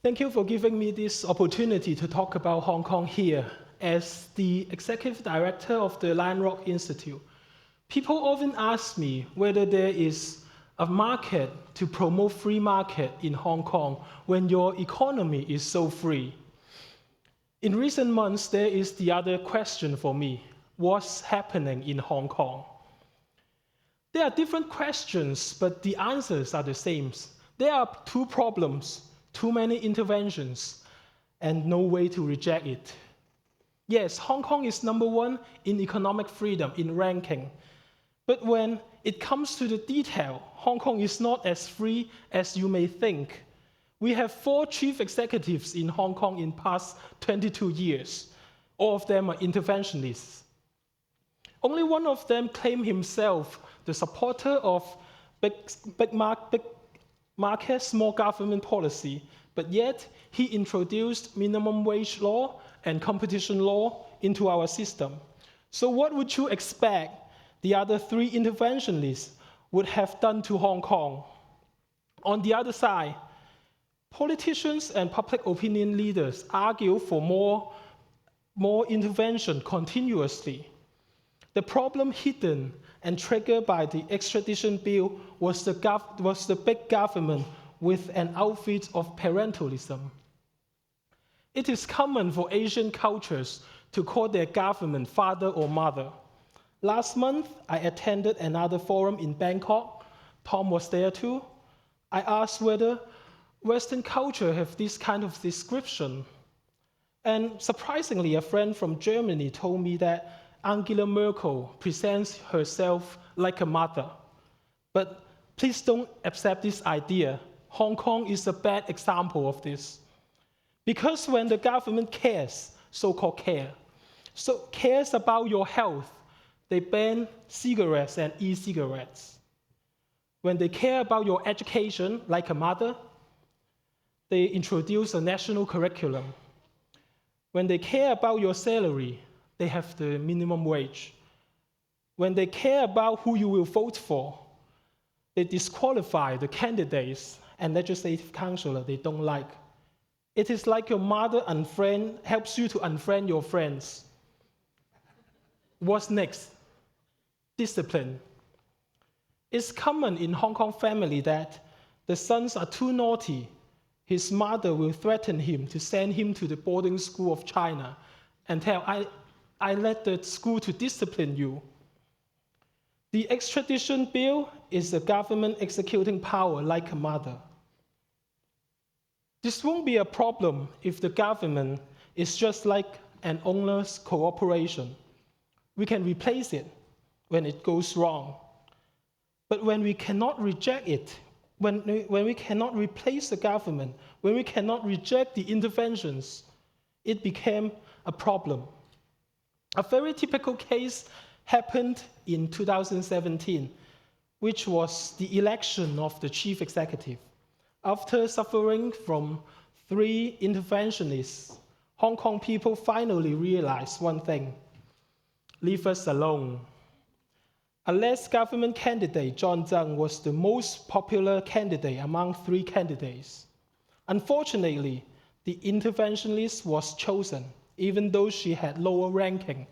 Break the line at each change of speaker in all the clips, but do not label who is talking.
Thank you for giving me this opportunity to talk about Hong Kong here. As the executive director of the Lion Rock Institute, people often ask me whether there is a market to promote free market in Hong Kong when your economy is so free. In recent months, there is the other question for me: what's happening in Hong Kong? There are different questions, but the answers are the same. There are two problems: too many interventions, and no way to reject it. Yes, Hong Kong is number one in economic freedom in ranking. But when it comes to the detail, Hong Kong is not as free as you may think. We have 4 chief executives in Hong Kong in past 22 years. All of them are interventionists. Only one of them claimed himself the supporter of big market, small government policy, but yet he introduced minimum wage law and competition law into our system. So what would you expect the other 3 interventionists would have done to Hong Kong? On the other side, politicians and public opinion leaders argue for more intervention continuously. The problem hidden and triggered by the extradition bill was the big government with an outfit of parentalism. It is common for Asian cultures to call their government father or mother. Last month, I attended another forum in Bangkok. Tom was there too. I asked whether Western culture have this kind of description. And surprisingly, a friend from Germany told me that Angela Merkel presents herself like a mother. But please don't accept this idea. Hong Kong is a bad example of this. Because when the government cares, so-called cares about your health, they ban cigarettes and e-cigarettes. When they care about your education, like a mother, they introduce a national curriculum. When they care about your salary, they have the minimum wage. When they care about who you will vote for, they disqualify the candidates and legislative councillor they don't like. It is like your mother helps you to unfriend your friends. What's next? Discipline. It's common in Hong Kong family that the sons are too naughty. His mother will threaten him to send him to the boarding school of China and tell, I led the school to discipline you. The extradition bill is the government executing power like a mother. This won't be a problem if the government is just like an owner's cooperation. We can replace it when it goes wrong. But when we cannot reject it, when we cannot replace the government, when we cannot reject the interventions, it became a problem. A very typical case happened in 2017, which was the election of the chief executive. After suffering from 3 interventionists, Hong Kong people finally realized one thing: leave us alone. A less government candidate, John Tsang, was the most popular candidate among 3 candidates. Unfortunately, the interventionist was chosen, even though she had lower ranking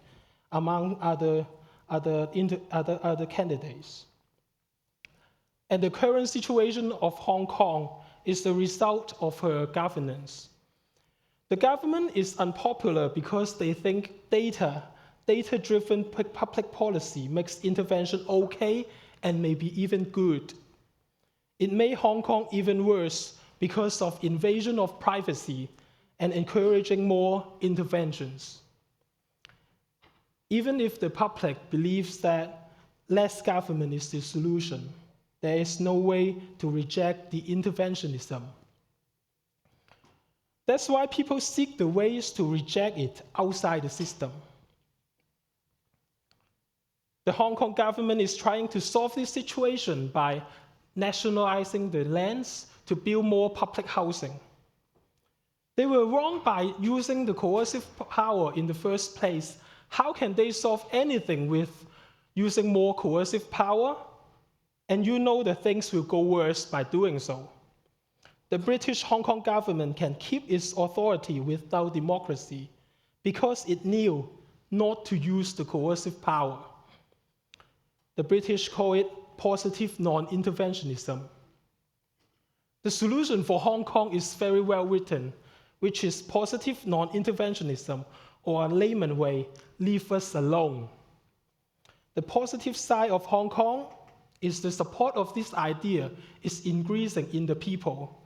among other candidates. And the current situation of Hong Kong is the result of her governance. The government is unpopular because they think data-driven public policy makes intervention okay and maybe even good. It made Hong Kong even worse because of invasion of privacy and encouraging more interventions. Even if the public believes that less government is the solution, there is no way to reject the interventionism. That's why people seek the ways to reject it outside the system. The Hong Kong government is trying to solve this situation by nationalizing the lands to build more public housing. They were wrong by using the coercive power in the first place. How can they solve anything with using more coercive power? And you know that things will go worse by doing so. the British Hong Kong government can keep its authority without democracy because it knew not to use the coercive power. The British call it positive non-interventionism. The solution for Hong Kong is very well written, which is positive non-interventionism, or a layman way, leave us alone. The positive side of Hong Kong is the support of this idea is increasing in the people.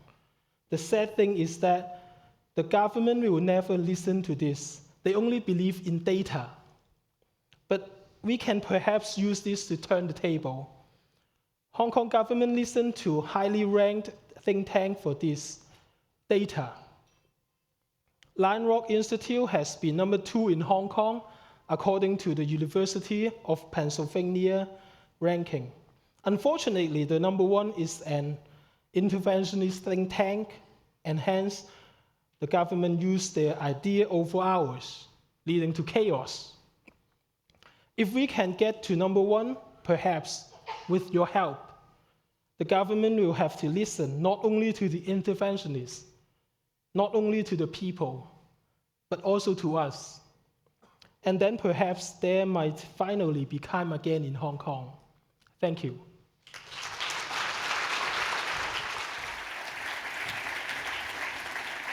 The sad thing is that the government will never listen to this. They only believe in data. But we can perhaps use this to turn the table. Hong Kong government listened to highly ranked think tank for this data. Lion Rock Institute has been number 2 in Hong Kong, according to the University of Pennsylvania ranking. Unfortunately, the number 1 is an interventionist think tank, and hence the government used their idea over ours, leading to chaos. If we can get to number 1, perhaps with your help, the government will have to listen not only to the interventionists, not only to the people, but also to us. And then perhaps there might finally be calm again in Hong Kong. Thank you.